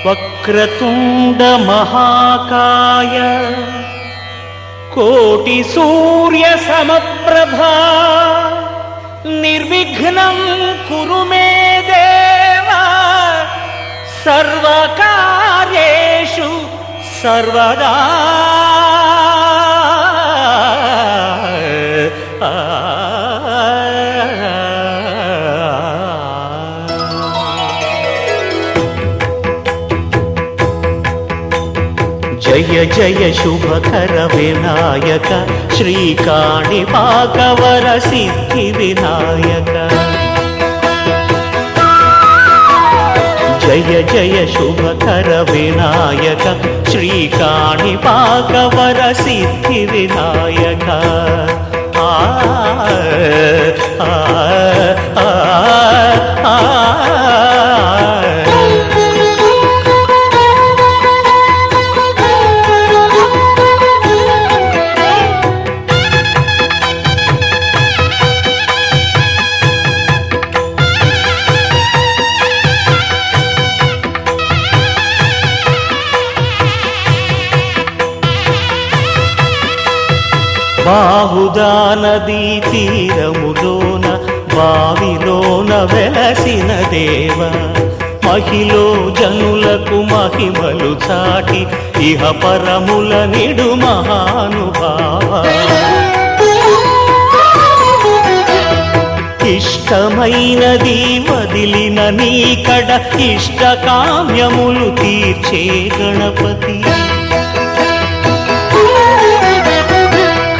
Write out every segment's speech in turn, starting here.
వక్రతుండ మహాకాయ కోటి సూర్య సమప్రభా నిర్విఘ్నం కురు మే దేవ సర్వకార్యేషు సర్వదా. జయ జయ శుభకర వినాయక శ్రీకాణిపాకవర సిద్ధి వినాయక. జయ జయ శుభకర వినాయక శ్రీకాణిపాకవర సిద్ధి వినాయక. ఆ ఆ ఆ ఆ బాహుదా నదీ తీరములోన బావిలోన వెలసిన దేవ మహిలో జనులకు మహిమలు చాటి ఇహ పరముల నిడు మహానుభావ. ఇష్టమైనది వదిలిన నీకడ ఇష్ట కామ్యములు తీర్చే గణపతి.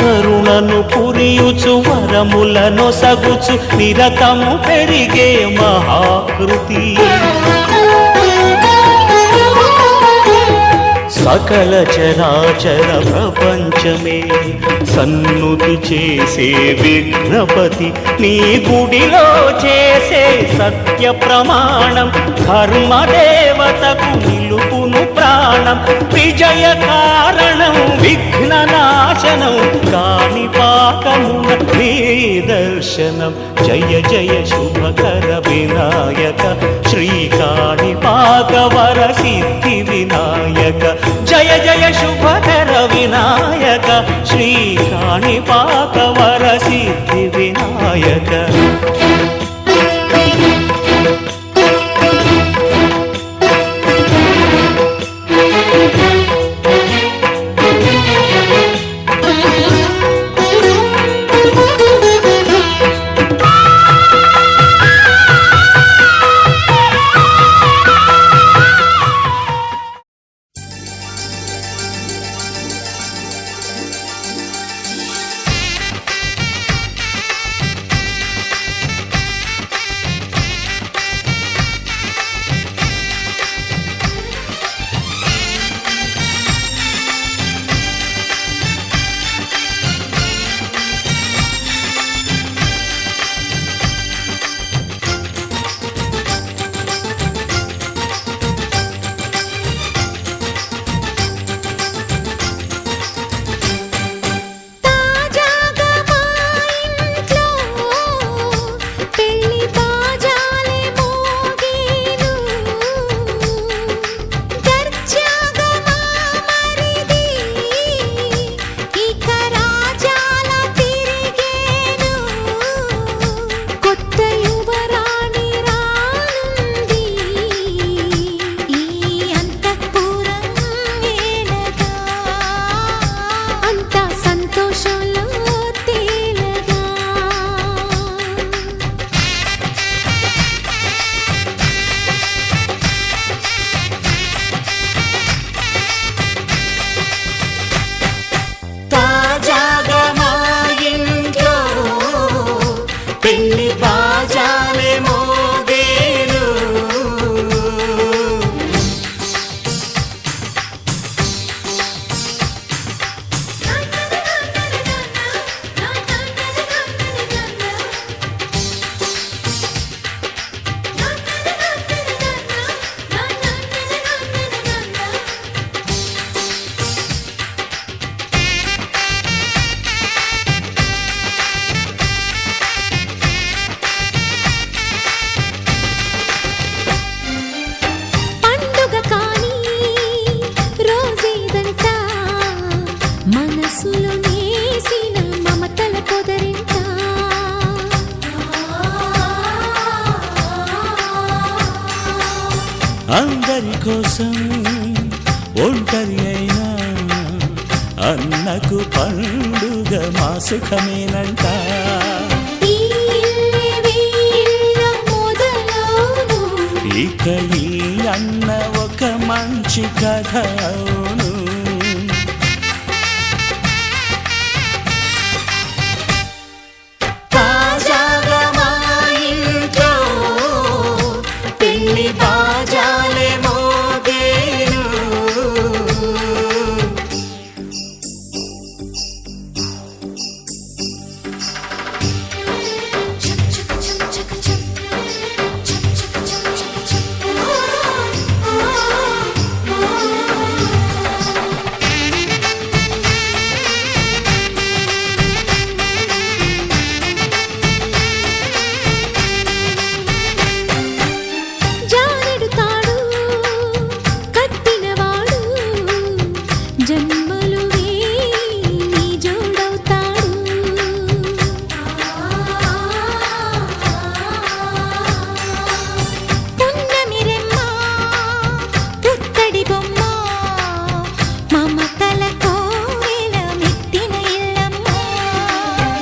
కరుణను పురియుచు వరములను సగుచు నిరతము పెరిగే మహాకృతి. సకల చరాచర ప్రపంచమే సన్నుతి చేసే విఘ్నపతి నీ గుడిలో చేసే సత్య ప్రమాణం ధర్మదేవతకు నిలుపును ప్రాణం. విజయ కారణం విఘ్న నాశనం కాణిపాకమున నీ దర్శనం. జయ జయ శుభకర వినాయక శ్రీకాణిపాకవర సిద్ధి వినాయక. జయ జయ శుభకర వినాయక శ్రీకాణిపాకవర సిద్ధి వినాయక. కోసం ఒంటరి అయినా అన్నకు పండుగ మా సుఖమేనంట. ఇక ఈ అన్న ఒక మంచి కథ అవును. తాజాగా మా ఇంట్లో పెళ్లి బాజాలే మోగేను.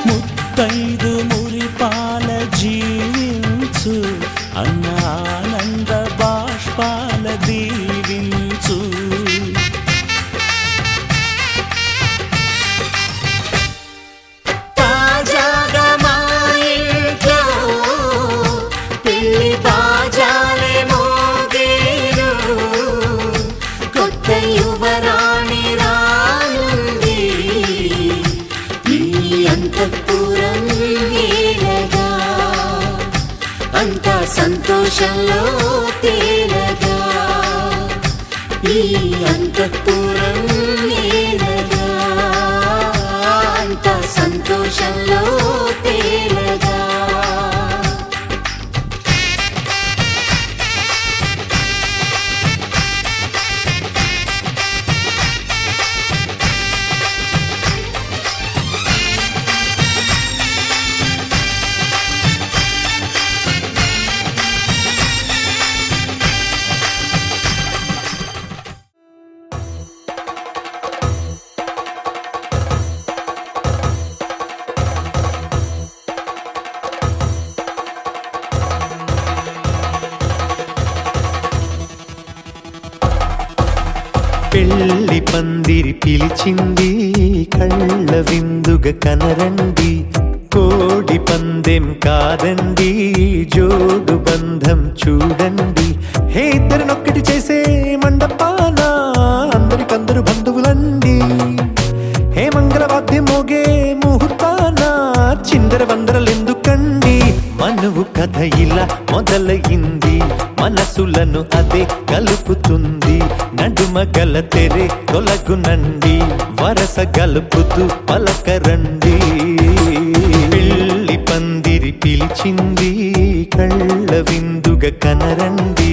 ముత్తైదు మురిపాల జీవించు అన్న ఆనంద బాష్పాల దీవించు. తాజాగా మా ఇంట్లో పెళ్లి బాజాలే మోగేను. కొత్త యువరాణి రానుంది ఈ అంతఃపురం ఏలగా. అంతా సంతోషంలో తేలగా ఈ అంతఃపురం ఏలగా. అంతా సంతోషంలో తేలగా. పెళ్లి పందిరి పిలిచింది కళ్ళ విందుగ కనరండి. కోడి పందెం కాదండి జోడు బంధం చూడండి. హే ఇద్దరినొక్కటి చేసే మండపాన అందరికందరు బంధువులండి. హే మంగళవాద్యం మోగే ముహూర్తాన చిందర వందరలెందుకండి. మనువు కథ ఇలా మొదలయింది మనసులను అదే కలుపుతుంది. నడుమ గల తెరే తొలగునండి వరస గలుపుతూ పలకరండి. పెళ్లి పందిరి పిలిచింది కళ్ళ విందుగ కనరండి.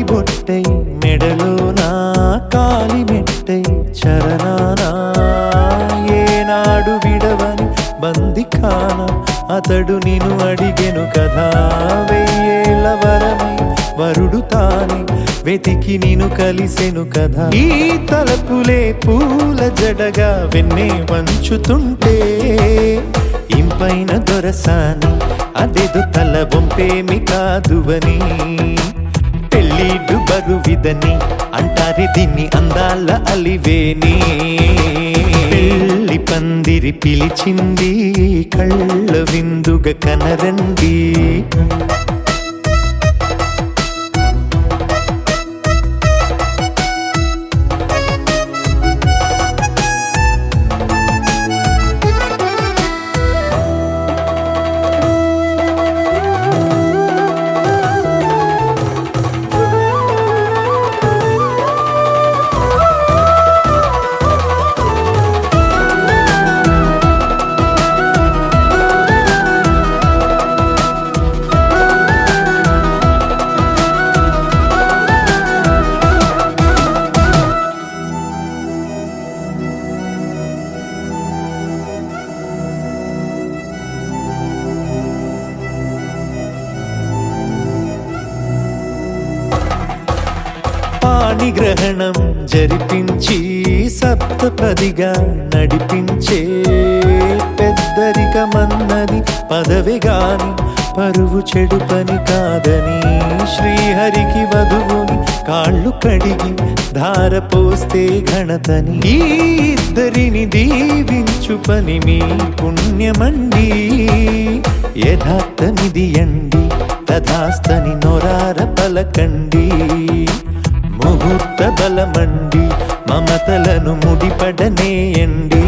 బొట్టై మెడలోనా కాలి మెట్టై చరణానా ఏనాడు విడవని బందిఖాన అతడు నిన్ను అడిగెను కదా. వెయ్యేళ్ళ వరమై వరుడు తానే వెతికి నిన్ను కలిసెను కదా. ఈ తలపులే పూల జడగా వెన్నే వంచుతుంటే ఇంపైన దొరసాని అదేదో తల వంపేమి కాదువని. పెళ్ళిడు బరువిదని అంటారే దీన్ని అందాల అలివేని. పెళ్లి పందిరి పిలిచింది కళ్ళ విందుగ కనరండి. గ్రహణం జరిపించి సప్తపదిగా నడిపించే పెద్దరికమన్నది పదవి గాని పరువు చెడు పని కాదని శ్రీహరికి వధువుని కాళ్ళు కడిగి ధార పోస్తే ఘనతని ఈ ఇద్దరిని దీవించు పని మీ పుణ్యమండి యథార్థమిది అండి తథాస్తని నొరార పలకండి ముహూర్త బలమండి మమతలను ముడిపడనేయండి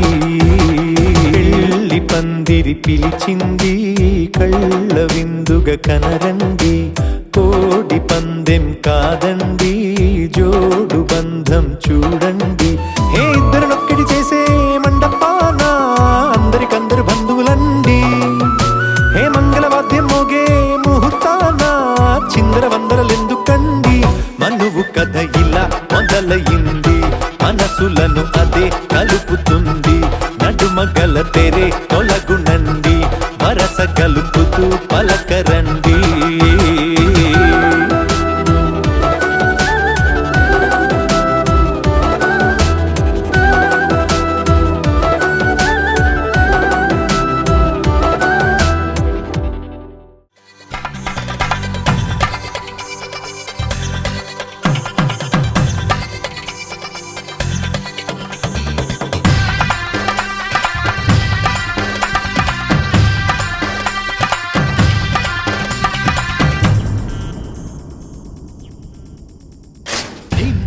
పెళ్లి పందిరి పిలిచింది కళ్ళ విందుగా కనరండి కోడి పందెం కాదండి జోడు బంధం చూడండి హే ఇద్దరినొక్కటి చేసే మండపాన అందరికందరు బంధువులండి హే మంగళవాద్యం మోగే ముహూర్తాన చిందర వందరలెందుకండి మనువు కథ ఇలా మొదలయింది మనసులను అదే కలుపుతుంది నడుమగల తెరే తొలగునండి వరస కలుపుతూ పలకరండి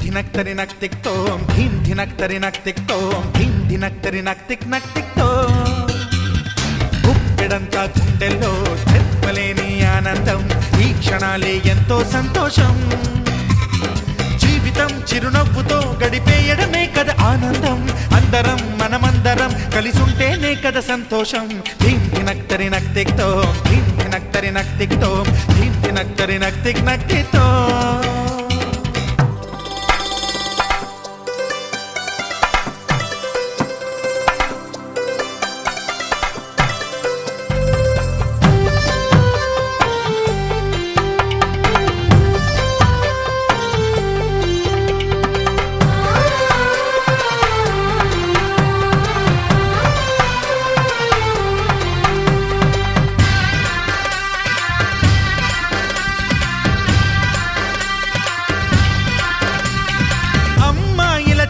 ధినక్తరి నక్ టిక్ తోం ధీం ధినక్తరి నక్ టిక్ తోం ధీం ధినక్తరి నక్ టిక్ తోం గుప్పెడంతా గుండెల్లో చెప్పలేని ఆనందం ఈ క్షణాలే ఎంతో సంతోషం జీవితం చిరునవ్వుతో గడిపేయడమే కదా ఆనందం అందరం మనమందరం కలిసుంటేనే కదా సంతోషం ధీం ధినక్తరి నక్ టిక్ తోం ధీం ధినక్తరి నక్ టిక్ తోం ధీం ధినక్తరి నక్ టిక్ తోం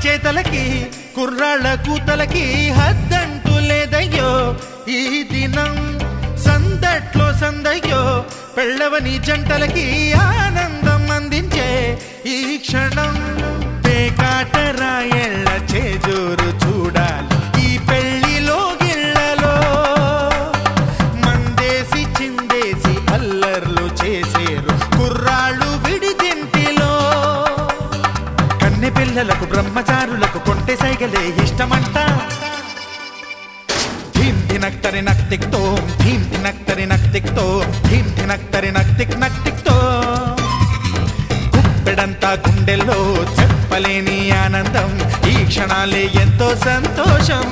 చేతలకి కుర్రాళ్ళ కూతలకి హద్దంటూ లేదయ్యో ఈ దినం సందట్లో సందయ్యో పెళ్ళవని జంటలకి ఆనందం అందించే ఈ క్షణం పేకాట రాయళ్ళ చేజోరు చూడాలి ఈ పెళ్లిలో గిళ్ళలో మందేసి చిందేసి అల్లర్లు చేసేరు కుర్రాళ్ళు విడిదింటిలో కన్నె పిల్లలకు బ్రహ్మచారులకు కొంటె సైగలే ఇష్టమంట ధీం ధినక్తరి నక్ టిక్ తోం ధీం ధినక్తరి నక్ టిక్ తోం ధీం ధినక్తరి నక్ టిక్ తోం గుప్పెడంతా గుండెల్లో చెప్పలేని ఆనందం ఈ క్షణాలే ఎంతో సంతోషం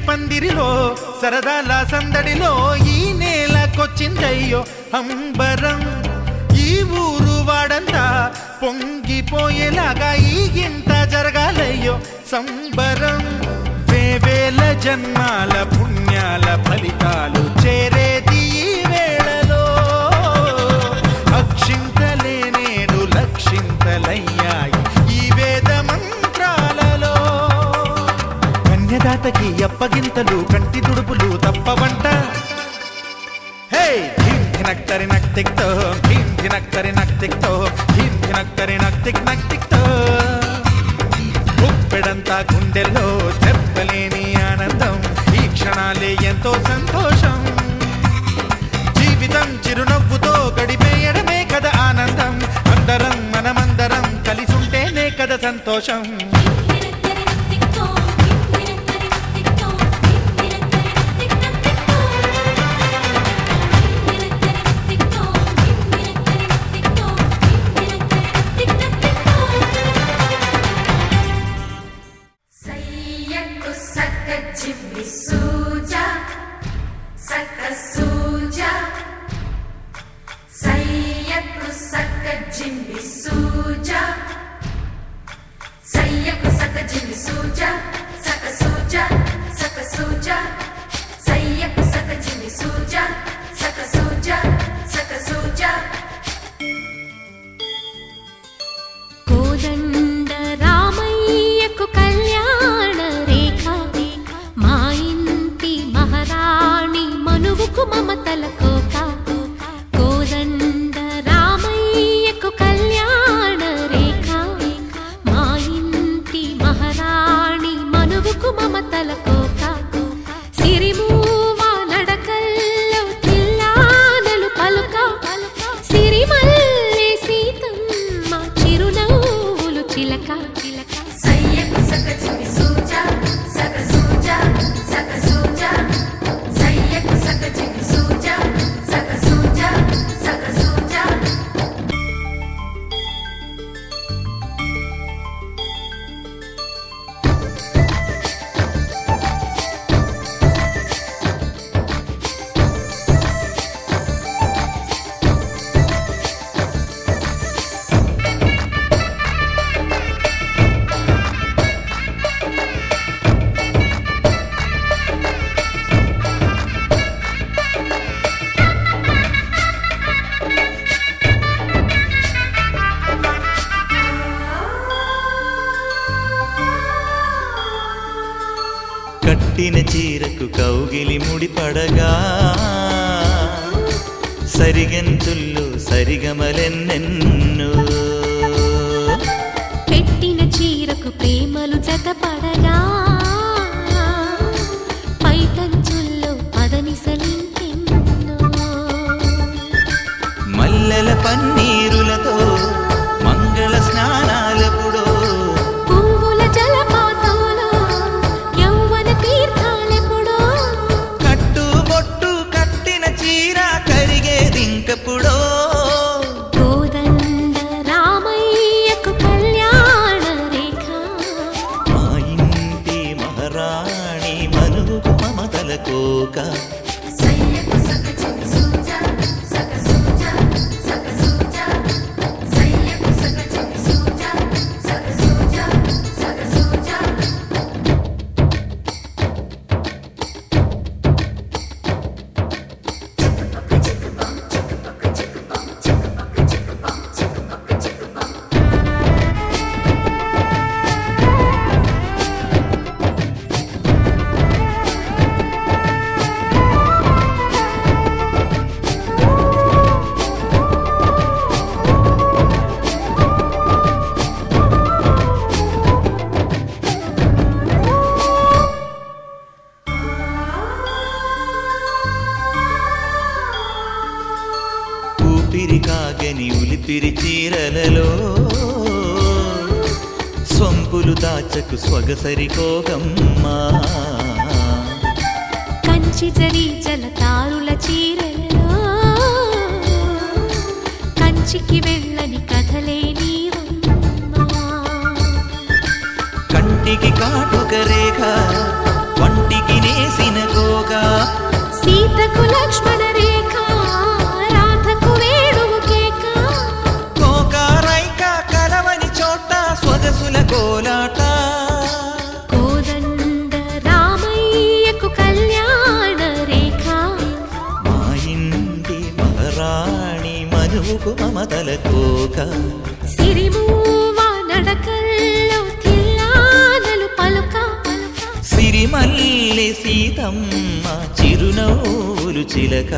పందిరిలో సరదాల సందడిలో ఈ నేలకొచ్చిందయ్యో అంబరం ఈ ఊరు వాడంతా పొంగిపోయేలాగా ఈ గింట జరగాలయ్యో సంబరం వేవేల జన్మాల పుణ్యాల ఫలితాలు చేరేది ఈ వేళలో అక్షింతలే నేడు లక్షింతలయ్యాయి ఈ వేద మంత్రాలలో కన్యదాతకి అప్పగింతలు కంటి దుడుపులు తప్పవంట హే ధీమ్ ధినక్ తరి నక్ తిక్ తో ధీమ్ ధినక్ తరి నక్ తిక్ తో ధీమ్ ధినక్ తరి నక్ తిక్ తో గుప్పెడంతా గుండెల్లో చెప్పలేని ఆనందం ఈ క్షణాలే ఎంతో సంతోషం జీవితం చిరునవ్వుతో గడిపేయడమే కదా ఆనందం అందరం మనమందరం కలిసుంటేనే కదా సంతోషం కోదండ రామయ్యకు కళ్యాణ రేఖ మా ఇంటి మహారాణి మనువుకు మమతల కోక కోదండ రామయ్యకు కళ్యాణ రేఖ మా ఇంటి మహారాణి మనువుకు మమతల కోక సిరిమూవ నడకల్లో తిల్లానలు పలుక సిరిమల్లె సీతమ్మ చిరునవ్వులు చిలక సయ్యకు సకజిమి సూజా సక సూజా సక సూజా సయ్యకు సకజిమి సూజా సక సూజా సక సూజా కట్టిన చీరకు కౌగిలి ముడిపడగా సరిగంతుల్లో సరిగమలెన్నెన్నో పెట్టిన చీరకు ప్రేమలు జతపడగా పైటంచుల్లో పదనిసలింకెన్నో మల్లెల పన్నీరులతో మంగళ స్నానాలపుడో పువ్వుల జలపాతంలో యౌవన తీర్థాలెప్పుడో కట్టుబొట్టు కట్టిన చీర కరిగేదింకపుడో కోదండ రామయ్యకు కళ్యాణ రేఖ మా ఇంటి మహారాణి మనువుకు మమతల కోక సయ్యకు సకజిమి సూజా సక సూజా సక సూజా సయ్యకు సకజిమి సూజా సక సూజా సక సూజా ఊపిరి కాగని ఉలిపిరి చీరలలో స్వంపులు దాచకు స్వగసరి కోగమ్మా కంచి జరి జలతారుల చీరలలో కంచికి వెళ్ళని కథలే నీవమ్మా కంటికి కాటుక రేఖ వంటికి నేసిన కోగా సీతకు లక్ష్మణ రేఖ రాధకు వేణువు కేక కోకారైక కలవని చోట స్వగసుల కోలాట కోదండ రామయ్యకు కళ్యాణ రేఖ మా ఇంటి మహారాణి మనువుకు మమతల కోక సిరిమూవ నడకల్లో తిల్లానలు పలుక సిరి సిరిమల్లి సీతమ్మ చిరునవ్వులు చిలక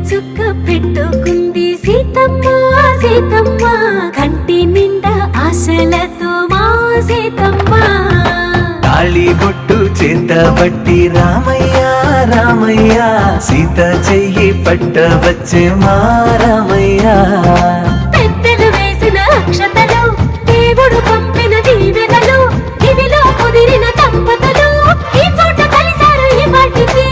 చుక్క పెట్టుకుంది సీతమ్మ సీతమ్మ కంటి నిండా ఆశలతో మా సీతమ్మ తాళి బొట్టు చేతబట్టి రామయ్య రామయ్య సీత చెయ్యి పట్టవచ్చే మా రామయ్య పెద్దలు వేసిన అక్షతలు దేవుడు పంపిన దీవెనలు దివిలో కుదిరిన దంపతులు ఈ చోట కలిసారు ఈ వాటికి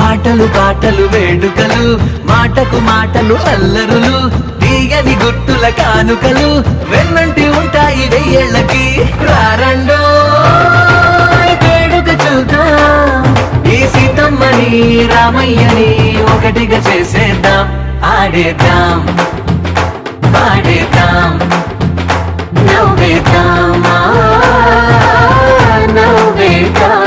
ఆటలు పాటలు వేడుకలు మాటకు మాటలు అల్లరులు తీయని గుట్టుల కానుకలు వెన్నంటి ఉంటాయి వెయ్యేళ్ళకి రారండో వేడుక చూద్దాం ఈ సీతమ్మని రామయ్యని ఒకటిగా చేసేద్దాం ఆడేద్దాం పాడేద్దాం నవ్వేద్దాం నవ్వేద్దాం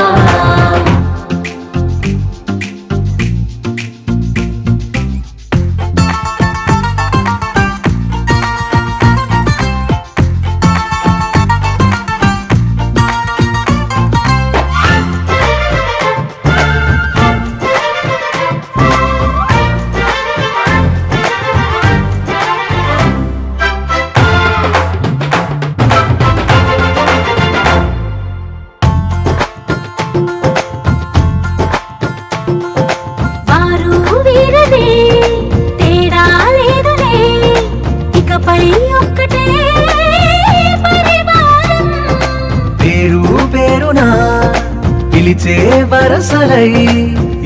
పిలిచే వరసలై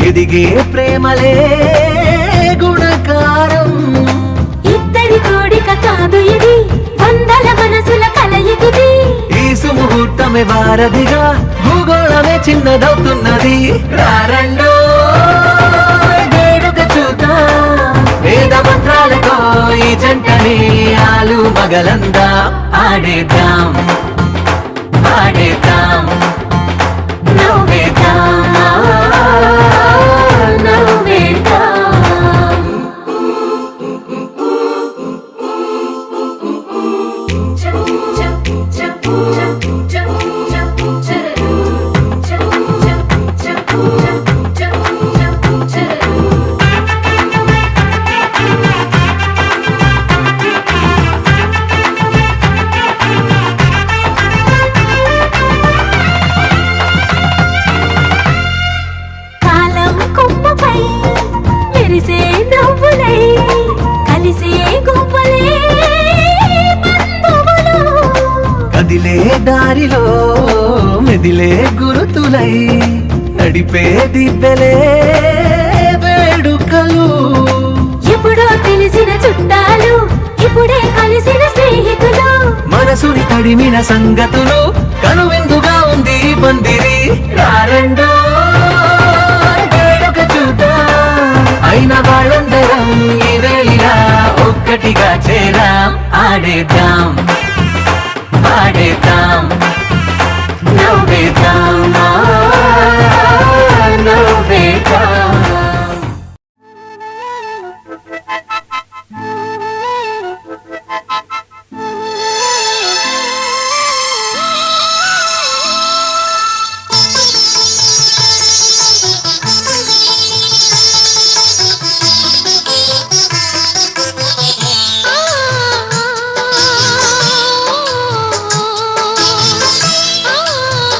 ఎదిగే ప్రేమలే గుణకారం ఇద్దరి కోడిక కాదు ఇది వందల మనసుల కలయికిది ఈ సుముహూర్తమే వారధిగా భూగోళమే చిన్నదవుతున్నది రారండో వేడుక చూద్దాం వేద మంత్రాలతో ఈ జంటని ఆలు మగలందా ఆడేద్దాం ఆడేద్దాం నవ్వేద్దాం నవ్వేద్దాం కదిలే దారిలో మెదిలే గురుతులై నడిపే దిబ్బెలే వేడుకలు ఎప్పుడో తెలిసిన చుట్టాలు ఇప్పుడే కలిసిన స్నేహితులు మనసుని తడిమిన సంగతులు కనువిందుగా ఉంది పందిరి రారండో వేడుక చూద్దాం అయిన వాళ్ళందరం ఈ వేళ ఒక్కటిగా చేరాం ఆడేద్దాం పాడేద్దాం నవ్వేద్దాం నవ్వేద్దాం ఆ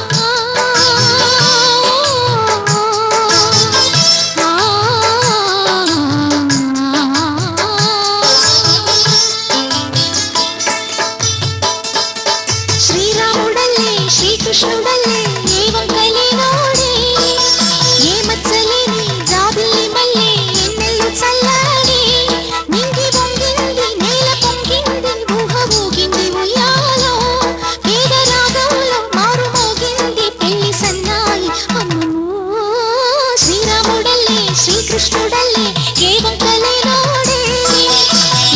శ్రీకృష్ణుడల్లే ఏ వంకలేనోడే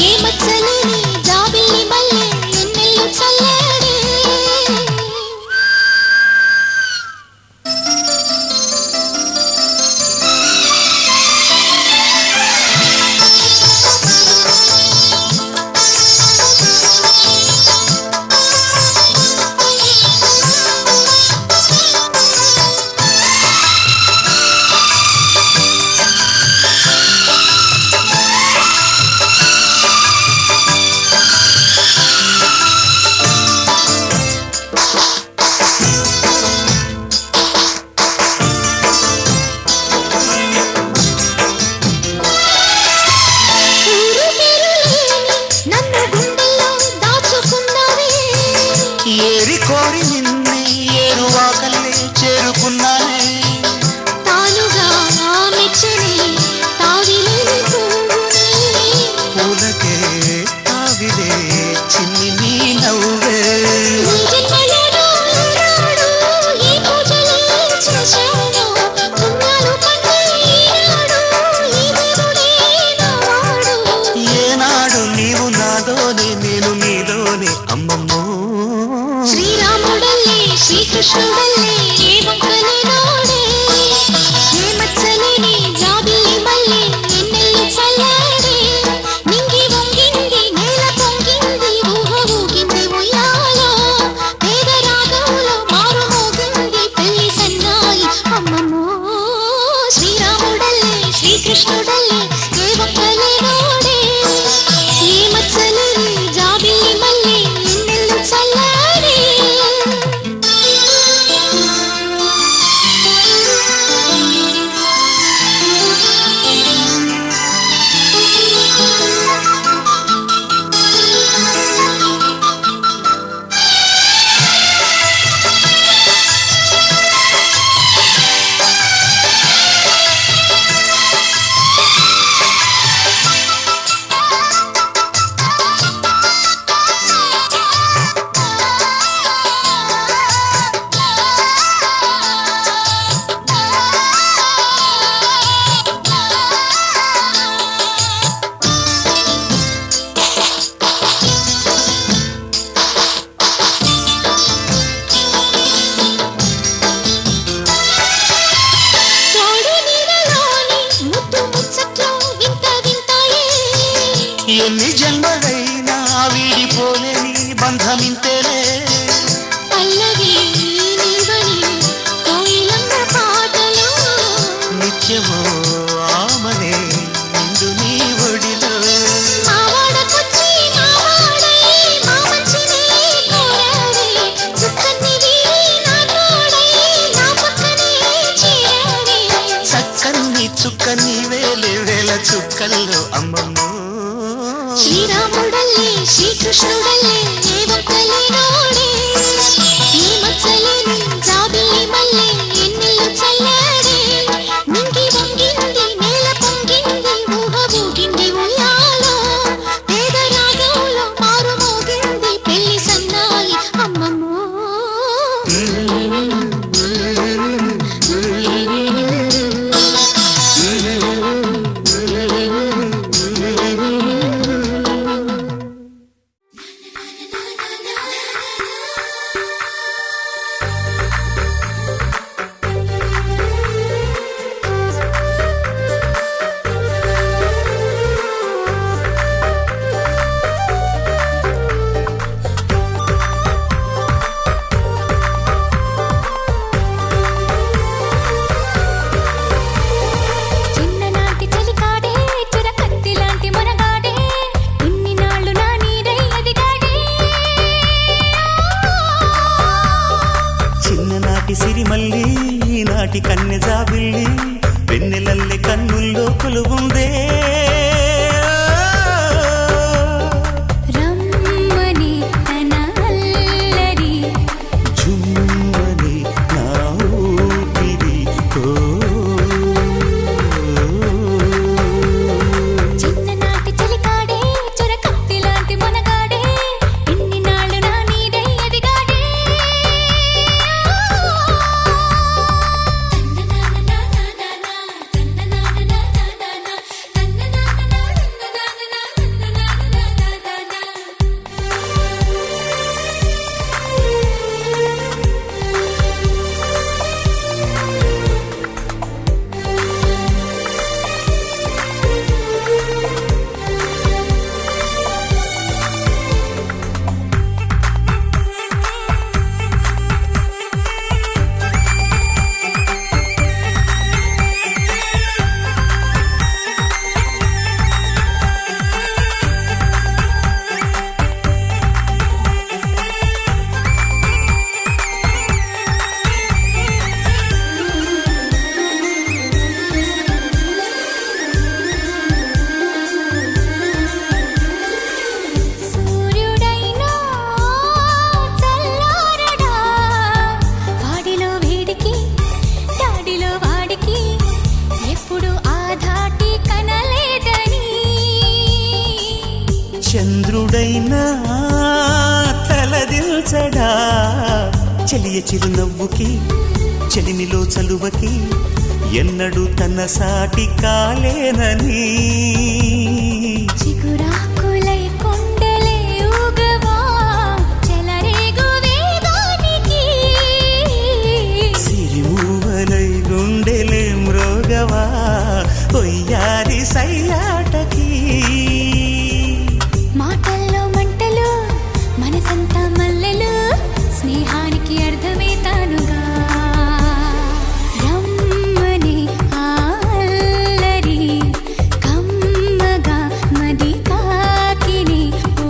ఏ మచ్చలేని జాబిల్లి మల్లె ఎన్నెల్లు చల్లాడే నన్ను గుండెల్లో దాచుకున్నావే ఏరి కోరి నిన్నే ఏరువాకల్లే చేరుకున్నానే తానుగా మెచ్చని తావిలేని పువ్వుని పూలకే తావిలే చిన్ని నీ నవ్వే నీ జన్మలోనూ ఈనాడు ఈ పూజలే చేశాను పుణ్యాలు పండే ఈనాడు ఈ దేవుడే నావాడు ఏనాడు నీవు నాలోనే నేను నీలోనే అమ్మమ్మో శ్రీరాముడల్లే శ్రీకృష్ణుడల్లే ఏ వంకలేనోడే ఏ మచ్చలేని జాబిల్లి మల్లె ఎన్నెల్లు చల్లాడే నింగి వంగింది నేల పొంగింది ఊహ ఊగింది ఉయ్యాలో పేద రాగంలో మారు మోగింది పెళ్లి సన్నాయి అమ్మమ్మో శ్రీరాముడల్లే శ్రీకృష్ణుడల్లే ఏ వంకలేనోడే ఏ మచ్చలేని జాబిల్లి మల్లె ఎన్నెల్లు చల్లాడే తోడు నీడలోని ముద్దు ముచ్చట్లో వింత వింతాయే ఎన్ని జన్మలైనా వీడిపోలేని బంధమింతేలే పల్లవి నీవని కోయిలమ్మ పాటలో నిత్యమో ఆమనే నిండు నీ ఒడిలో మావాడకొచ్చి మావాడై మా మంచినే కోరాడే చుక్కనివి నా తోడై నా పక్కనే చేరాడే చక్కని చుక్కని వేలే వేల చుక్కల్లో అమ్మమ్మో శ్రీరాముడల్లే శ్రీకృష్ణుడల్లే ఏ వంకలేనోడే ఏ మచ్చలేని జాబిల్లి మల్లె ఎన్నెల్లు చల్లాడే నింగి వంగింది నేల పొంగింది ఊహ ఊగింది ఉయ్యాలో పేద రాగంలో మారు మోగింది పెళ్లి సన్నాయి అమ్మమ్మో చిన్ననాటి చలికాడే చురకత్తి లాంటి మనగాడే ఇన్ని నాళ్ళు నా నీడై ఎదిగాడే చిన్ననాటి సిరిమల్లి ఈనాటి కన్నె జాబిల్లి వెన్నెలల్లె కన్నుల్లో కొలువుందే రమ్మని తన అల్లరి జుమ్మని నా ఊపిరి చిన్ననాటి చలికాడే చురకత్తి లాంటి మనగాడే ఇన్ని నాళ్ళు నా నీడై ఎదిగాడే తన్ననానా చెలియ చిరునవ్వుకి చెలిమిలో చలువకి ఎన్నడూ తన సాటి కాలేనని చిగురాకులై కొండలే ఊగవా చెలరేగు వేగానికి సిరిమూవలై గుండెలే మ్రోగవా ఒయ్యారి సయ్యాటకి మాటల్లో మంటలు మనసంతా మల్లెలు స్నేహానికి అర్థమే తానుగా రమ్మని అల్లరి కమ్మగా మది తాకిని ఓ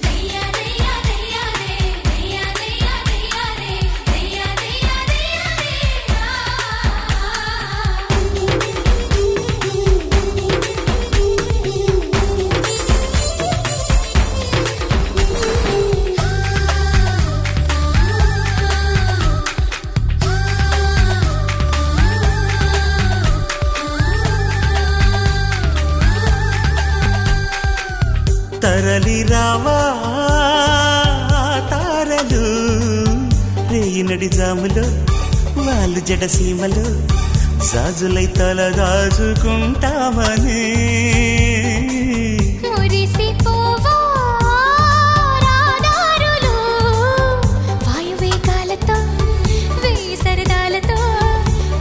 దయ్యా దయ్యా దయ్యా రే దయ్యా దయ్యా దయ్యా రే దయ్యా దయ్యా దయ్యా తరలి రావా తారలు రేయినడి జాములు వాళ్ళు జడసీమలు సాజులై తల దాచుకుంటామని మురిసిపోవా రాదారులు వాయువేగాలతో వేసరదాలతో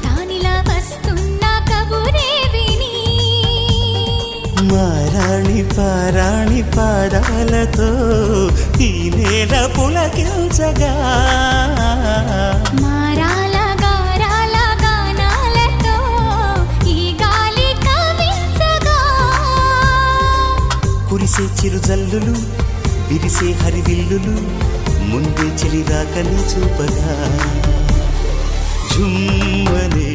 తానిలా వస్తున్న కబురే విని మారాణి పారాణి పాదాలతో ఈ నేల పులకించగా మారాల గారాల గానాలతో ఈ గాలి కవించగా కురిసే చిరుజల్లులు విరిసే హరివిల్లులు ముందే చెలిరాకని చూపగా జుమ్మనే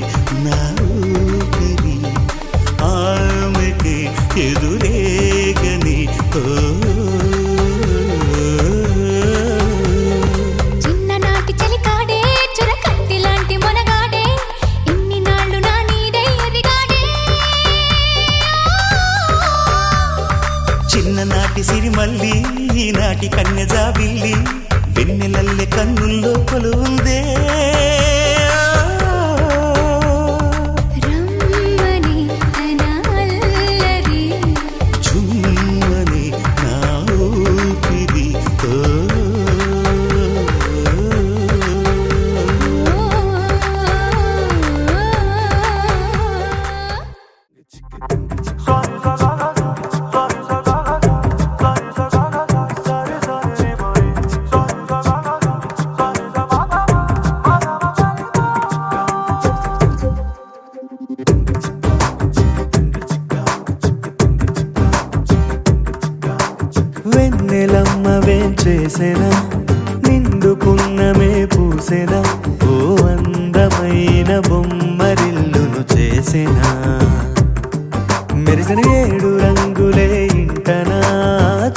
నా ఊపిరి ఆమెకి ఎదురేగని చిన్ననాటి చలికాడే చురకత్తి లాంటి మొనగాడే ఇన్ని నాళ్ళు నా నీడై ఎదిగాడే చిన్ననాటి సిరిమల్లి ఈనాటి కన్యజాబిల్లి వెన్నెలల్లె కన్నుల్లో కొలువుందే రమ్మని తన అల్లరి జుమ్మని నా ఊపిరి వెన్నెలమ్మ వేంచేసెనా నిండుకున్నమే పూసెనా ఓ అందమైన బొమ్మరిల్లును చేసెనా మెరిసిన 7 రంగులే ఇంటనా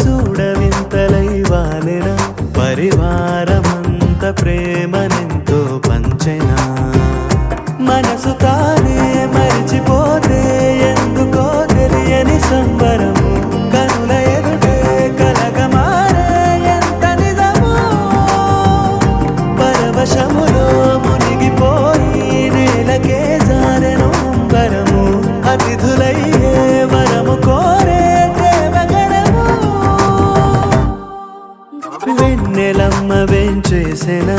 చూడవింతలై వాలెనా పరివారమంత ప్రేమనెంతో పంచెనా మనసు తానే మరిచిపోతే ఎందుకో తెలియని సంబరము కనుల ఎదుటే కలగమారే ఎంత నిజము పరవశములో మునిగిపోయి నేలకే జారెను అంబరము అతిథులయ్యే వరము కోరే దేవగణము వెన్నెలమ్మ వేంచేసెనా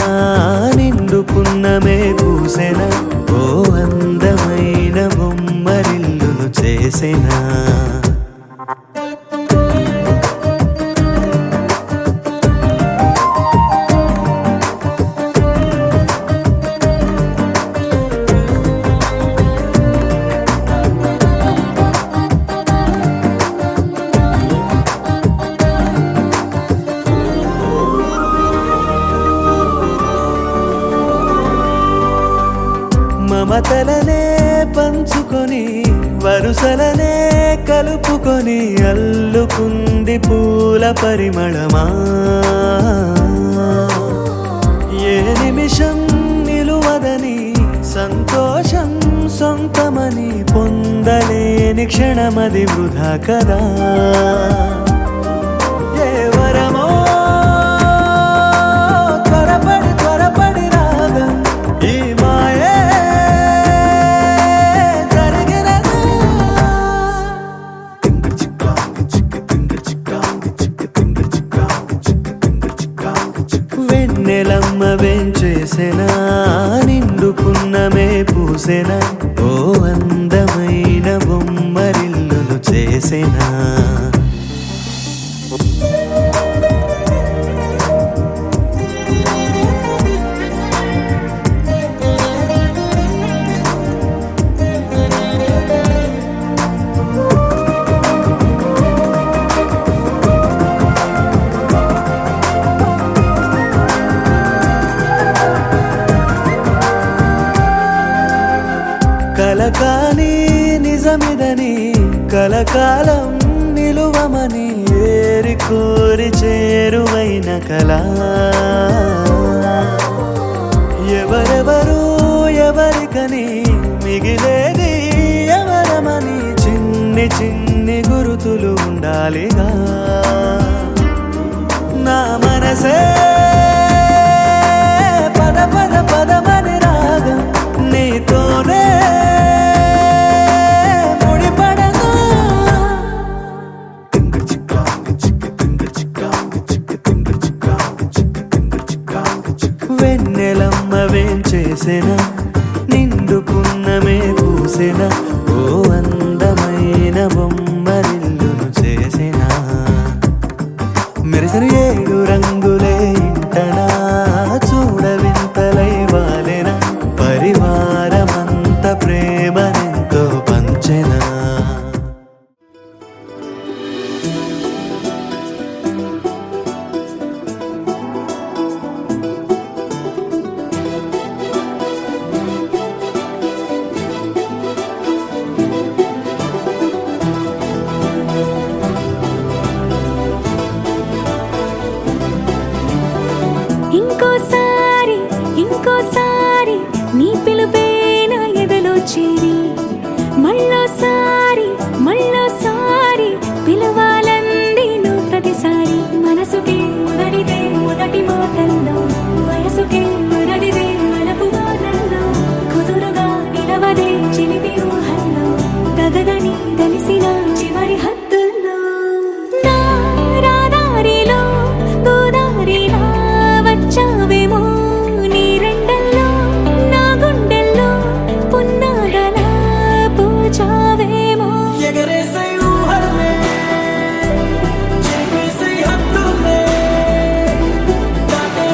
నిండుకున్నమే పూసెనా ఓ అందమైన బొమ్మరిల్లును చేసెనా మమతలనే పంచుకొని వరుసలనే కలుపుకొని అల్లుకుంది పూల పరిమళమా ఏ నిమిషం నిలువదని సంతోషం సొంతమని పొందలేని క్షణమది వృధా కదా ఏ వరమో త్వరపడి త్వరపడి రాగా ఈ మాయే జరిగినదా వెన్నెలమ్మ వేంచేసెనా నిండుకున్నమే పూసెనా ఓ అందమైన బొమ్మరిల్లును చేసెనా కలకాని నిజమిదని కలకాలం నిలువమని ఏరి కోరి చేరువైన కళ ఎవరెవరు ఎవరికని మిగిలేది ఎవరమని చిన్ని చిన్ని గురుతులు ఉండాలిగా నా మనసే పద పద పదమని రాగం నీతోనే ముడిపడగా వెన్నెలమ్మ వేంచేసెనా నిండుకున్నమే పూసెనా ఓ అందమైన బొమ్మరిల్లును చేసెనా మెరిసిన ఏడు రంగులే ఇంటనా చూడవింతలై వాలెనా పరివారమంత ప్రేమనెంతో పంచెనా ఇంకోసారి ఇంకోసారి నీ పిలుపే నా ఎదలో చేరి మళ్ళోసారి మళ్ళోసారి పిలవాలంది నువ్వు ప్రతిసారి మనసుకే మొదటిదే మొదటి మాటల్లో వయసుకే మొదటిదే మనపు వాదల్లో కుదురుగా నిలవదే చిలిపి ఊహల్లో గగదని తెలిసిన చివరి హద్దుల్లో నా రాదారిలో గోదారిలా వచ్చావేమో నీ రెండల్లో నా గుండెల్లో పున్నాగలా పూచావేమో ఎగరేసై ఊహలే చేసై హద్దులే దాటే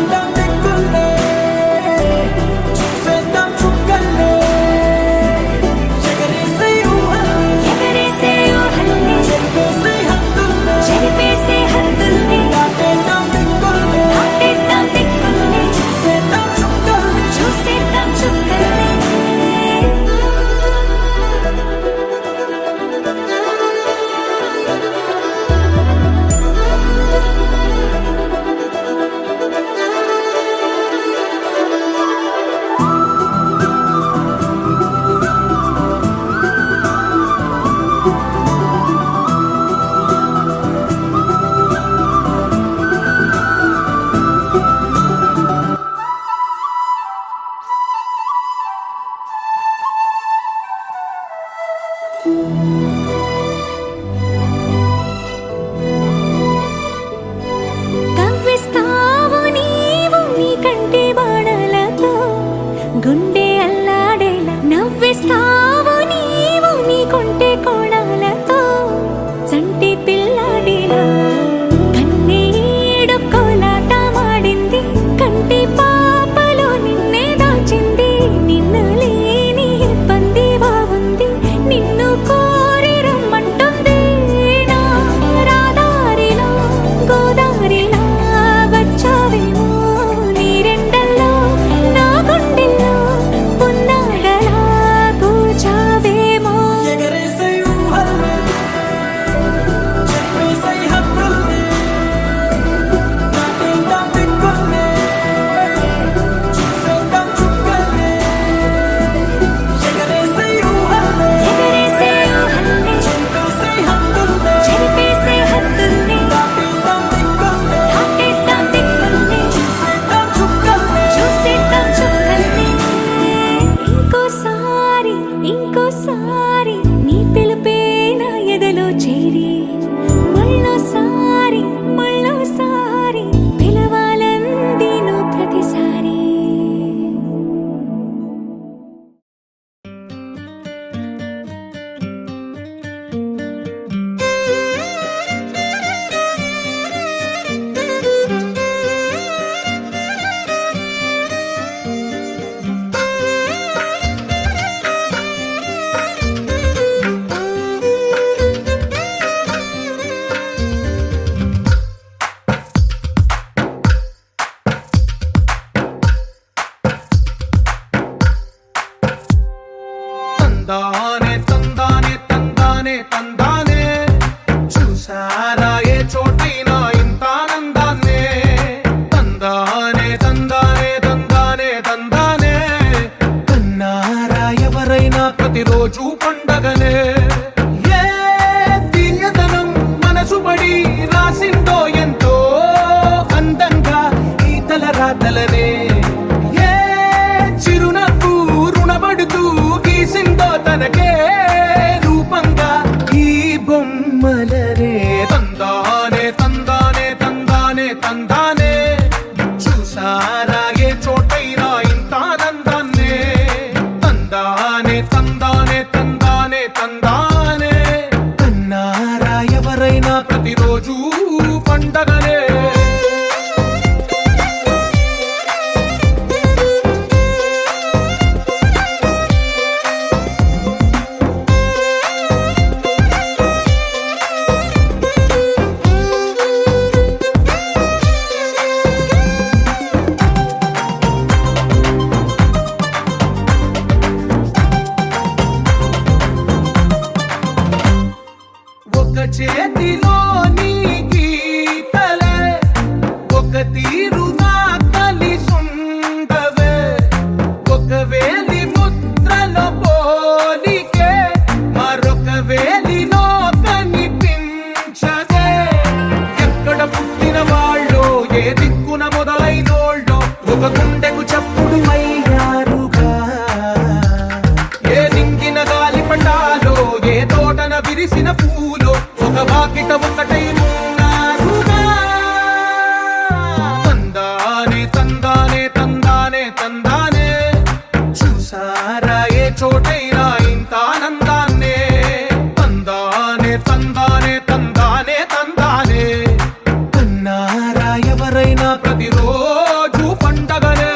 కలనే ఏ చిరునవ్వు రుణపడుతూ గీసిందో తనకే రూపంగా ఈ బొమ్మలనే తందానే తందానే తందానే తందానే చూసారా ఏ చోటైనా ఇంత ఆనందాన్నే తందానే తందానే తందానే తందానే కన్నారా ఎవరైనా ప్రతిరోజు పండగనే ఒక చేతిలో నీ గీతలే ఒక తీరుగా కలిసుండవే ఒక వేలి ముద్రలో పోలికే మరొక వేలిలో కనిపించదే ఎక్కడ పుట్టిన వాళ్ళో ఏ దిక్కున మొదలైనోళ్ళో ఒక గుండెకు చప్పుడు అయ్యారుగా ఏ నింగిన గాలి పటాలో ఏ తోటన విరిసిన పూలో ఒక వాకిట ఒకటై ఉన్నారుగా తందానే తందానే తందానే తందానే చూసారా ఏ చోటైనా ఇంత ఆనందాన్నే తందానే తందానే తందానే తందానే కన్నారా ఎవరైనా ప్రతిరోజు పండగనే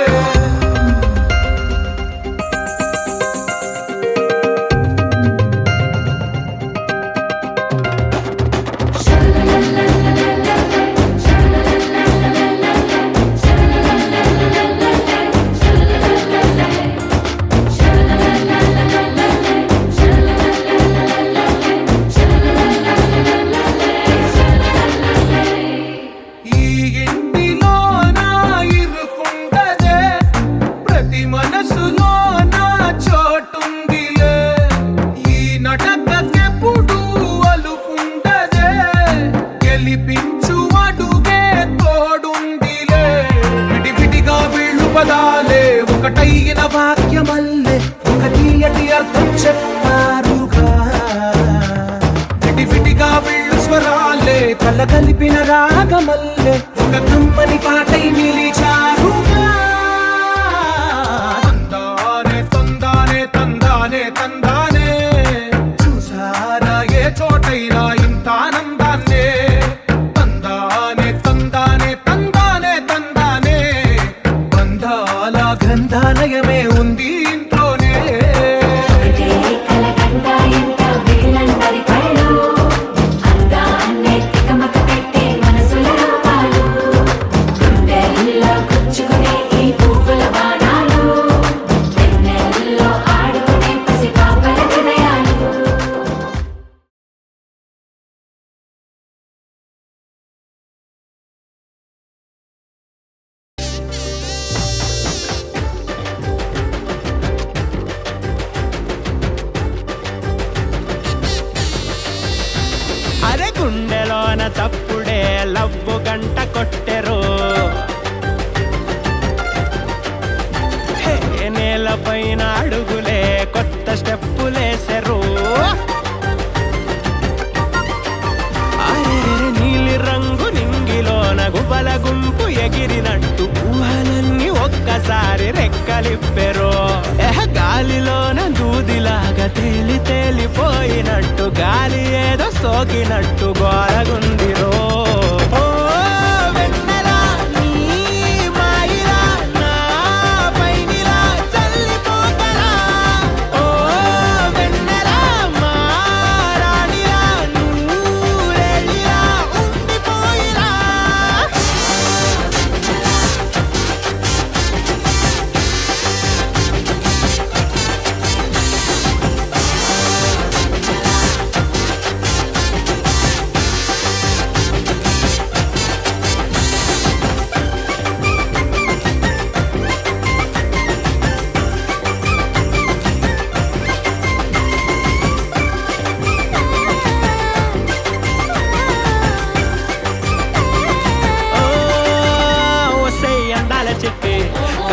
ఈ ఇంటిలో నా ఇరుకుండదే ప్రతి మనసులో నా చోటుందిలే ఈ నటకెప్పుడు అలుకుండదే గెలిపించు అడుగే తోడుందిలే విడివిడిగా వీళ్ళు పదాలే ఒకటైన వాక్యమల్లే ఒక తీయటి అర్థం చెప్పారుగా విడివిడిగా వీళ్ళు స్వరాలే కల కలిపిన రాగమల్లే ఒక కమ్మని పాటై నిలిచారుగా తందానే తందానే తందానే తందానే చూసారా ఏ చోటైనా ఇంత ఆనందాన్నే తందానే తందానే తందానే తందానే బంధాల గ్రంథాలయమే ఉంది ఇంట్లోనే ఒకటే కలగంట ఎంత వీళ్ళందరి కళ్ళు అందాన్నే తికమక పెట్టే మనసుల రూపాలు గుండెల్లో గుచ్చుకునే ఈ పువ్వుల బాణాలు వెన్నెల్లో ఆడుకునే పసిపాపల హృదయాలు అరే గుండెలోన చప్పుడే లవ్వు గంట కొట్టెరు హే, నేలపైన అడుగులే కొత్త స్టెప్పులేసెరు అరే నీలి రంగు నింగిలోన గువ్వల గుంపు ఎగిరినట్టు ఊహలన్నీ ఒక్కసారి రెక్కలిప్పెరు గాలిలోన దూదిలాగా తేలి తేలిపోయినట్టు గాలి ఏదో సోకినట్టు గోరగుందిరో ఓ వెన్నెలా నీ మాయిలా నా పైనిలా చల్లిపోతలా ఓ వెన్నెలా మా రాణిలా నూరెళ్ళిలా ఉండిపోయిలా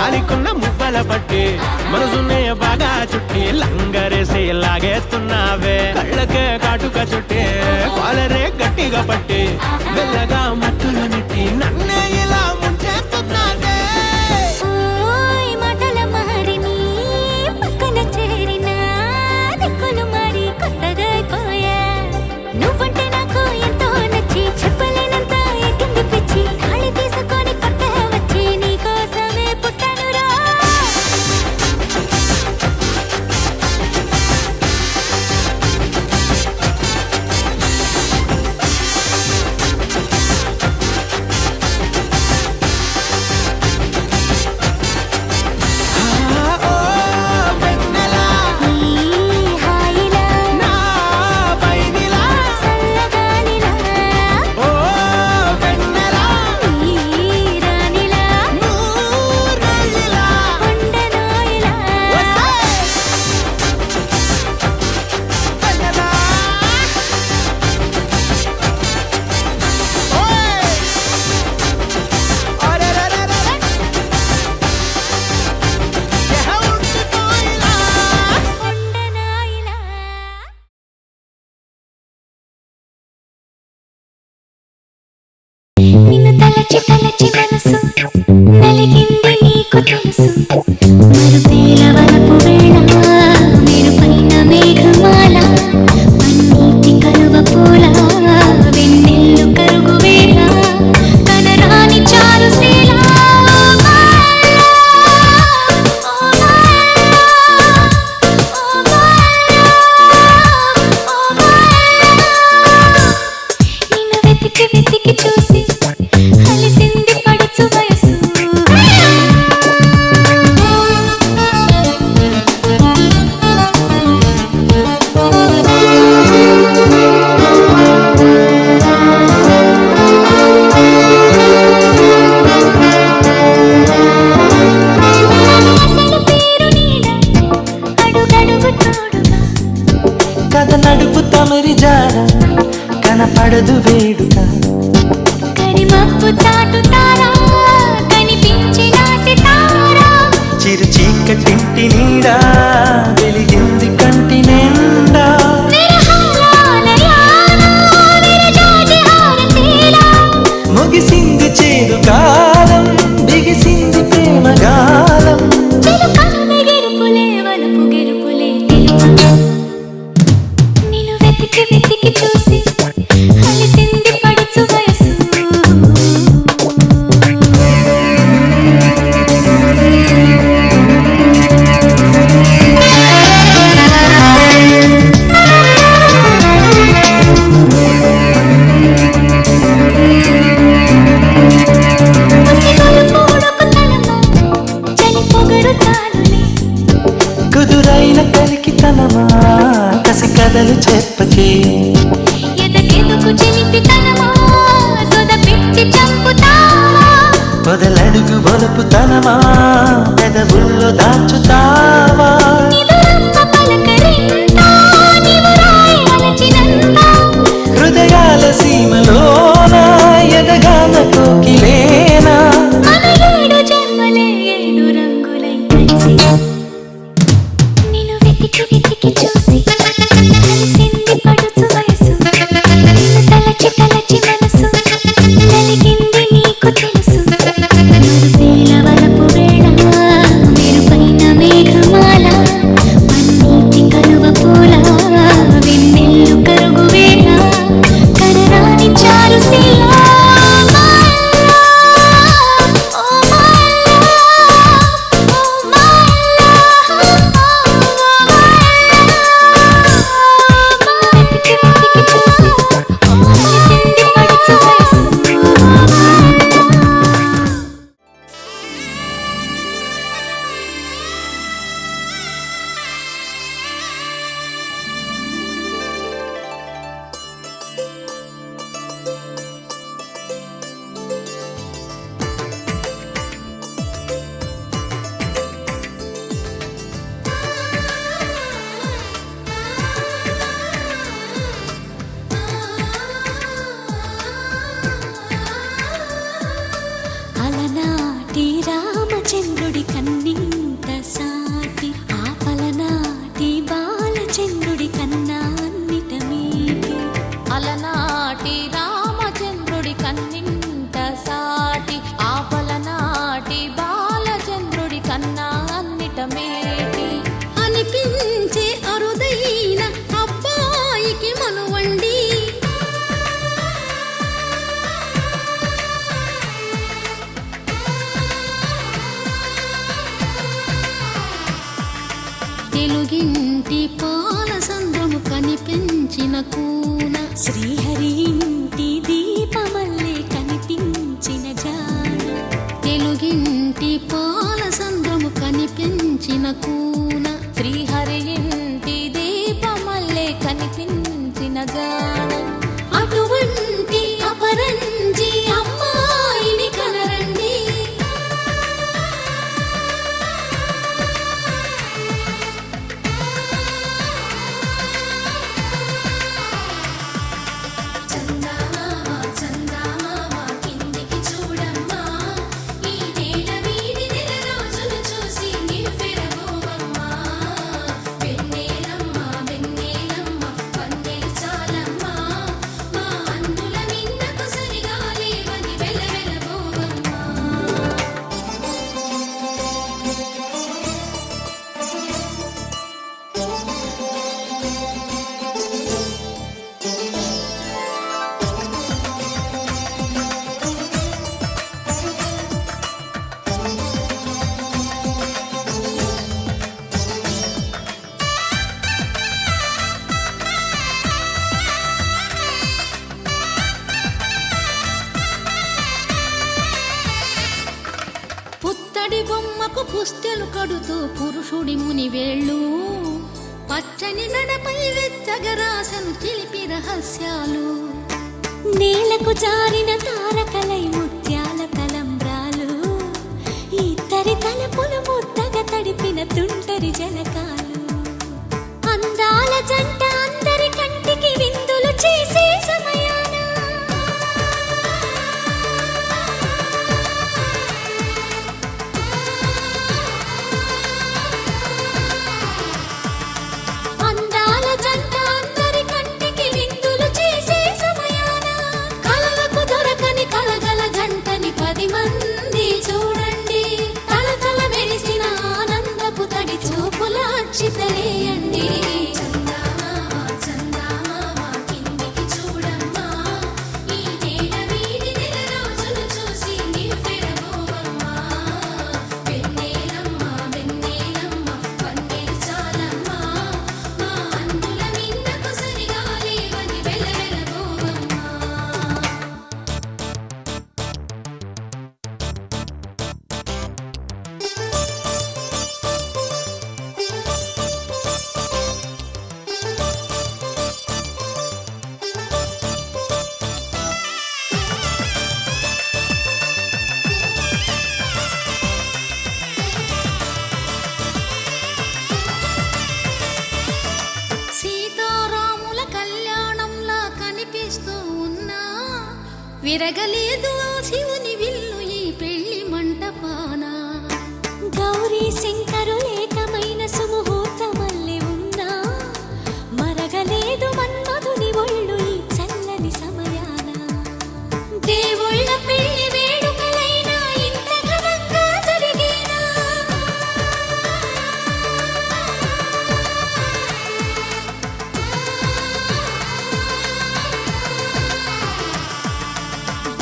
దానికున్న మువ్వల పట్టి మనసునే బాగా చుట్టి లంగరేసి లాగేస్తున్నావే కళ్ళకే కాటుక చుట్టి కాలరే గట్టిగా పట్టి మెల్లగా మత్తులు నెట్టి నన్నే ఇలా ముంచేస్తున్నావే ఓయ్ మాటల మారిని పక్కన చేరినా దిక్కులు మారి కొత్తగా అయిపోయా నువ్వంటే నాకు ఎంతో నచ్చి చెప్పలేనంత ఎక్కింది పిచ్చి తాళి తీసుకొని పక్క వచ్చి నీకోసమే పుట్టానురా ఈ హాయిలా చల్లగాలిలా ఈ రాణిలా ఉండనోయిలా ఉండనోయిలా నిన్ను తలచి తలచి మనసు నలిగింది నీకు తెలుసు మరుపేల వలపు వేళ మీరు పైన మేఘమాల పన్నీటి కరువ పూల వెన్నెల్లు కరుగు వేళ కనరాని చారు శీల నిన్ను వెతికి వెతికి చూసి అలిసింది పడుచు వయసు అసలు పేరు నీడ అడుగడుగు తోడుగా కథ నడుపు తమరి జాడ కనపడదు వేడుక కరిమప్పు చాటుతారా కనిపించిన సితారా చిరు చీకటింటి నీడా వెలిగింది కంటి నిండా విరహాలయానా విరజాజి హారతీలా ముగిసింది చేదు కాలం బిగిసింది ప్రేమ గాలం చిలుకమ్మ గెరుపులే వలపు గెరుపులే తెలుపు నిన్ను వెతికి వెతికి చూసి అలిసింది పడుచు వయసు పసిగొలుపు ఉడుకుతనమా చలి పొగరు చాలులే కుదురైన కలికితనమా కసి కథలు చెప్పకే ఎదకెదుకు చిలిపితనమా సొద పిచ్చి చంపుతావా మొదలడుగు బొలుపుతనమా పెదవుల్లో దాచుతావా నిదురమ్మ పలకరింత నీవు రాయి అలచినంత హృదయాల సీమలోన ఎదగాన కోకిలేనా మన ఏడు జన్మలే ఏడు రంగులై కలిసి నిన్ను వెతికి వెతికి చూసి కలిసింది పడుచు వయసు నిన్ను తలచి తలచి మనసు నలిగింది నీకు తెలుసు మరుపేల వలపు వేళ మీరు పైన మేఘమాల కన్నా అన్నిట మేటి అనిపించే అరుదైన అబ్బాయికి మనువండి తెలుగింటి పాల సంద్రము కనిపించిన కూన శ్రీహరి ఇంటి దీపమల్లే కనిపించిన జాన తెలుగింటి పాల సంద్రము కనిపించిన కూన శ్రీహరి ఇంటి దీపమల్లే కనిపించిన జాన అటువంటి అపరంజి అమ్మాయిని కనరండి చందమామ చందమామ కిందికి చూడమ్మా ఈ నేల వీడి నెల రోజులు చూసి నివ్వెరబోవమ్మా వెన్నెలమ్మ వెన్నెలమ్మ పన్నెలు చాలమ్మా మా అందుల నిన్నకు సరిగా లేవని వెలవెలబోవమ్మా పుత్తడి బొమ్మకు పుస్తెలు కడుతూ పురుషుడి ముని వేళ్ళు పచ్చని నడపై వెచ్చగరాసను చిలిపి రహస్యాలు నేలకు జారిన తారకలై ముత్యాల తలంబ్రాలు ఇద్దరి తలపులు ముద్దగా తడిపిన తుంటరి జలకాలు అందాల జంట అందరి కంటికి విందులు చేసే సమయాన అందాల జంట అందరి కంటికి విందులు చేసే సమయాన కలలకు దొరకని కలగల జంటని 10 మంది చూడండి తలతల మెరిసిన ఆనందపు తడి చూపుల అక్షితలేయండి చందమామ చందమామ కిందికి చూడమ్మా ఈ నేల వీడి నెల రోజులు చూసి నివ్వెరబోవమ్మా వెన్నెలమ్మ వెన్నెలమ్మ పన్నెలు చాలమ్మా మా అందుల నిన్నకు సరిగా లేవని వెలవెలబోవమ్మా సీతారాముల కళ్యాణంలా కనిపిస్తూ ఉన్నా విరగలేదు ఆ శివుని విల్లు ఈ పెళ్లి మంటపాన గౌరీ శంకరులేకమైన సుముహూర్తమల్లె ఉన్నా మరగలేదు మన్మధుని ఒళ్ళు ఈ చల్లని సమయాన దేవుళ్ళ పెళ్లి వేడుకలైనా ఇంత ఘనంగా జరిగేనా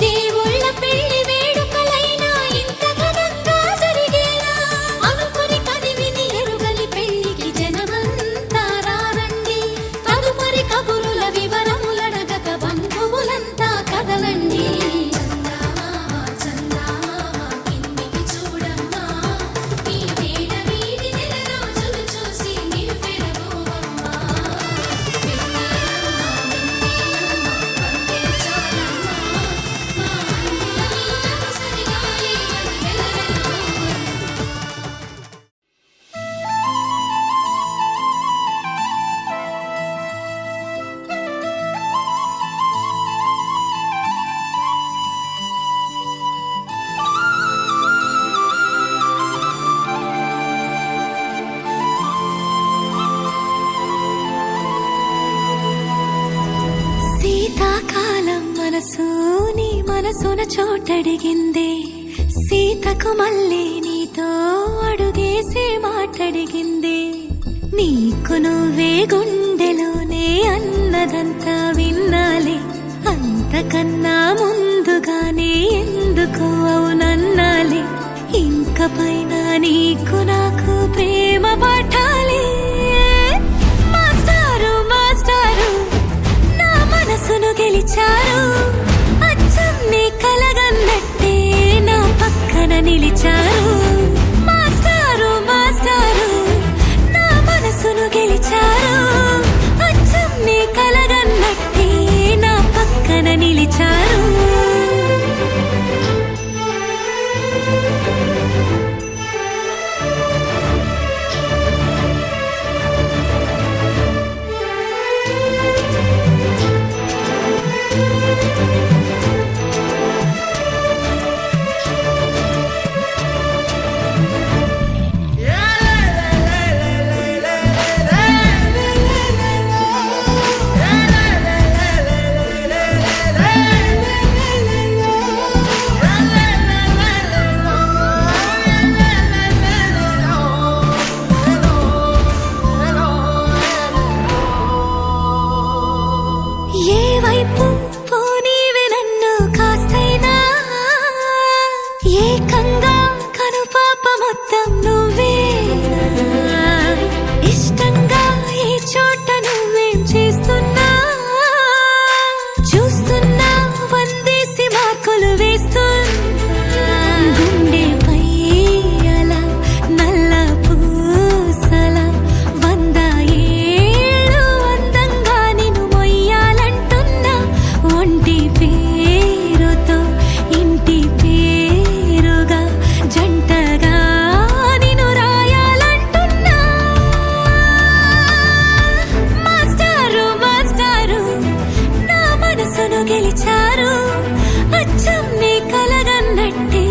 దేవుళ్ళ పెళ్లి వేడుకలైనా ఇంత ఘనంగా జరిగేనా అనుకుని కదివిని ఎరుగని పెళ్లికి జనమంతా రారండి తదుపరి కబురుల వివరములడగక బంధువులంతా కదలండి చందమామ చందమామ కిందికి చూడమ్మా ఈ నేల వీడి నెల రోజులు చూసి నివ్వెరబోవమ్మా వెన్నెలమ్మ వెన్నెలమ్మ పన్నెలు చాలమ్మా మా అందుల నిన్నకు సరిగా లేవని వెలవెలబోవమ్మా శీతాకాలం మనసు నీ మనసున చోటడిగిందే సీతకు మళ్ళీ నీతో నీతో అడుగేసి మాటడిగింది నీకు నువ్వే గుండెలోనే అన్నదంతా విన్నాలే అంతకన్నా ముందుగానే ఎందుకు అవునన్నాలే ఇంక పైన నీకు నాకు ప్రేమ పాఠాలే మాస్టారు మాస్టారు నా మనసును గెలిచారు అచ్చం నీ కలగన్నట్టే నా పక్కన నిలిచారు మాస్టారు మాస్టారు నా మనసును గెలిచారు అచ్చం నీ కలగన్నట్టే నా పక్కన నిలిచారు ఏ వైపు పోనీవి నన్ను కాస్తైనా ఏకంగా కనుపాప మొత్తం నువ్వేనా ఇష్టంగా ఏ చోట నువ్వేం చేస్తున్నా చూస్తున్నా వందేసి మార్కులు వేస్తున్నా గుండెపై అలా నల్ల పూసల 100 ఏళ్ళు అందంగా నిన్ను మొయ్యాలంటున్నా ఒంటి పేరుతో ఇంటి పేరుగా జంటగా నిన్ను రాయాలంటున్నా మాస్టారు మాస్టారు నా మనసును గెలిచారు అచ్చం నీ కలగన్నట్టే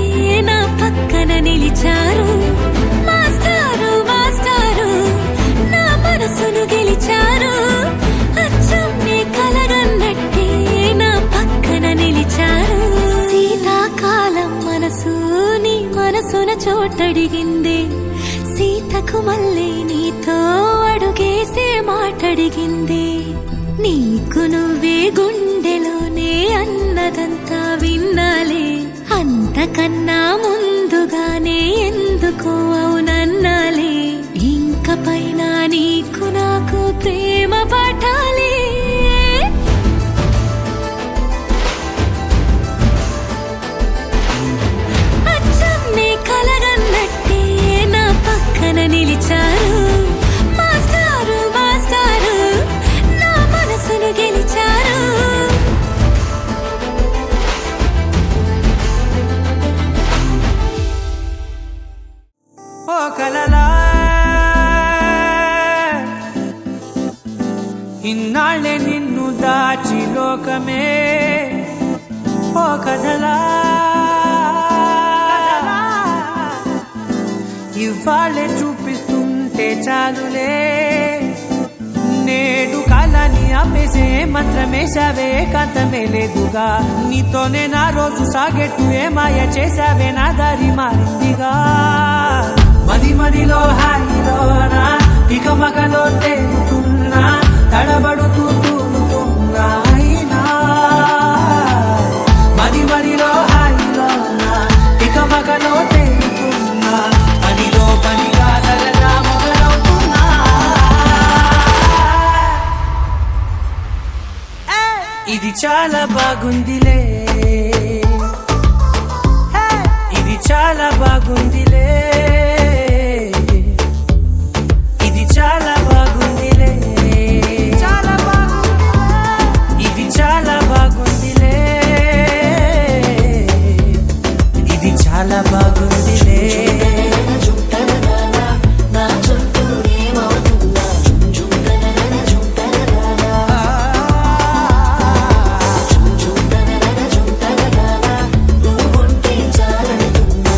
నా పక్కన నిలిచారు మాస్టారు మాస్టారు నా మనసును గెలిచారు అచ్చం నీ కలగన్నట్టే నా పక్కన నిలిచారు శీతాకాలం మనసు నీ మనసున చోటడిగింది సీతకు మళ్ళీ నీతో అడుగేసే మాటడిగింది నీకు నువ్వే గుండెలోనే అన్నదంతా విన్నాలే అంతకన్నా ముందుగానే ఎందుకు అవునన్నాలే ఇంక పైన నీకు నాకు ప్రేమ పాఠాలే అచ్చం నీ కలగన్నట్టే నా పక్కన నిలిచారు మాస్టారు మాస్టారు నా మనసును గెలిచారు ఓ కలలా ఇన్నాళ్ళే నిన్ను దాచి లోకమే ఓ కథలా ఇవాళ్ళే చూపిస్తుంటే చాలులే నేడు కాలాన్ని ఆపేసే మంత్రమేశావే కాంతమే లేదుగా నీతోనే నా రోజు సాగెట్టు ఏ మాయ చేశావే నా దారి మారిందిగా మది మదిలో హాయిలోనా ఇక మగలో తేలుతున్నా తడబడుతూ తూలుతున్నా అయినా మది మదిలో హాయిలోనా ఇక మగలో తేలుతున్నా పనిలో పనిగా సరదా మొదలవుతున్నా ఇది చాలా బాగుందిలే ఇది చాలా బాగుందిలే ఇది చాలా బాగుందిలే చాలా బాగుంది ఇది చాలా బాగుందిలే ఇది చాలా బాగుందిలే చాలంటున్నా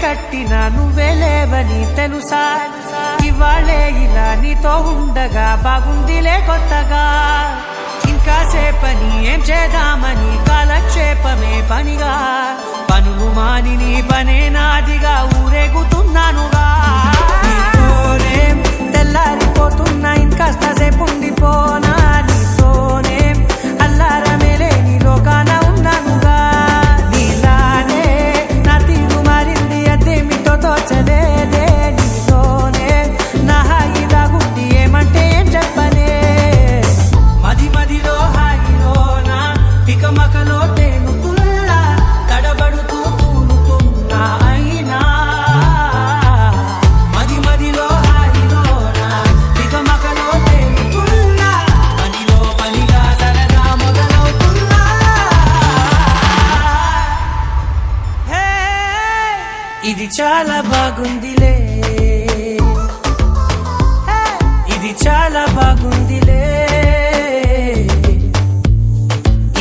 కట్టినా నువ్వే లేవని తెలుసా ఇవాళే ఇలా నీతో ఉండగా బాగుందిలే కొత్తగా ఇంకా సేపని ఏం చేద్దామని కాలక్షేపమే పనిగా పనులు మాని నీ పనే నాదిగా ఊరేగుతున్నానుగా నీతోనే తెల్లారిపోతున్నా ఇంకాస్త సేపు ఉండిపోనా నీతోనే అల్లారమేలే నీ లోకాన ఉన్నానుగా నీలానే నా తీరు మారింది అదేమిటో తోచలేదే నీతోనే నా హాయి దాగుంది ఏమంటే ఏం చెప్పనే మది మదిలో హాయిలోనా పికమకలో తేనుతుల్లా తడబడుతూ తూలుతున్నా అయినా మది మదిలో హాయిలోనా పికమకలో తేనుతుల్లా పనిలో పనిగా సరదా మొదలవుతున్నా హే, ఇది చాలా బాగుందిలే హే, ఇది చాలా బాగుందిలే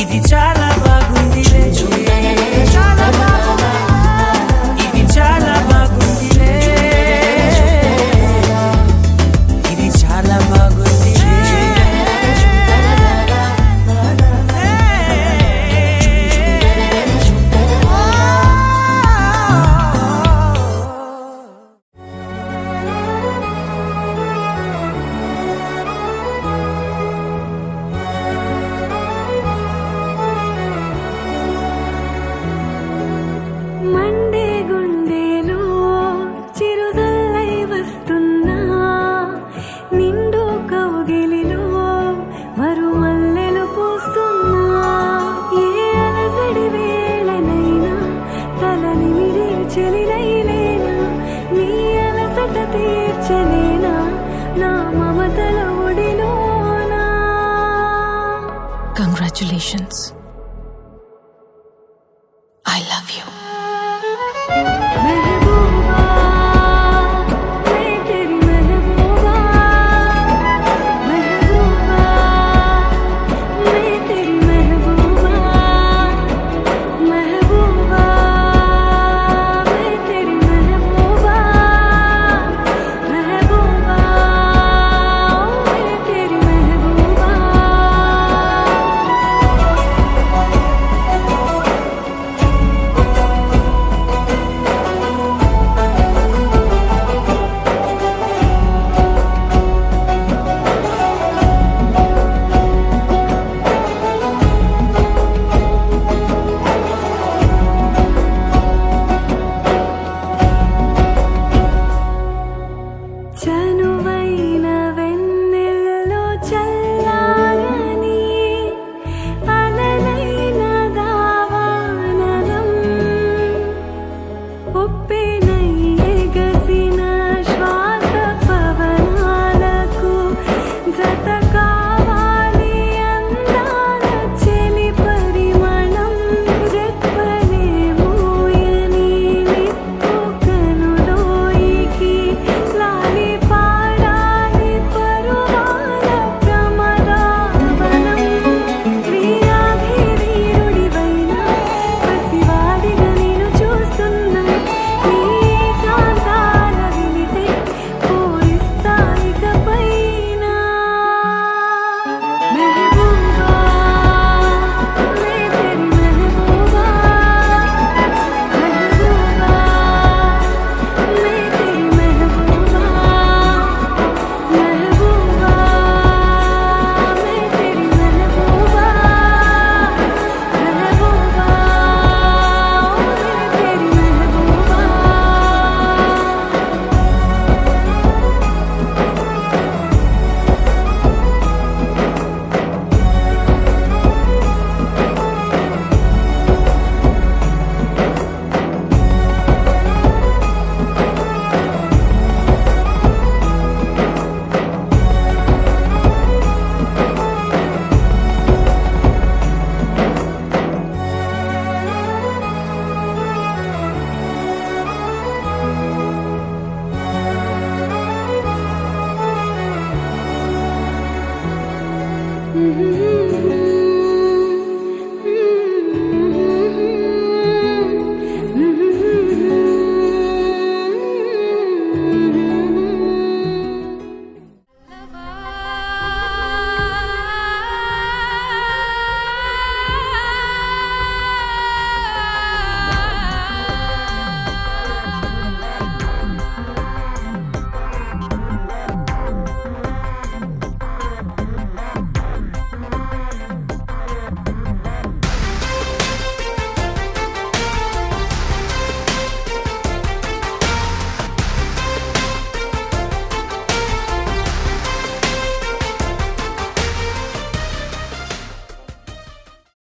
ఇది చాలా బాగుందిలే చాలా బాగుంది ఇది చాలా బాగుందిలే ఇది చాలా బాగుందిలే మండే గుండెలో చిరుజల్లై వస్తున్నా నిండు కౌగిలిలో మరుమల్లెలు పూస్తున్నా ఏ అలసడి వేళనైనా తలనిమిరే చెలినైలేనా నీ అలసట తీర్చలేనా నా మమతల ఒడిలోనా. Congratulations.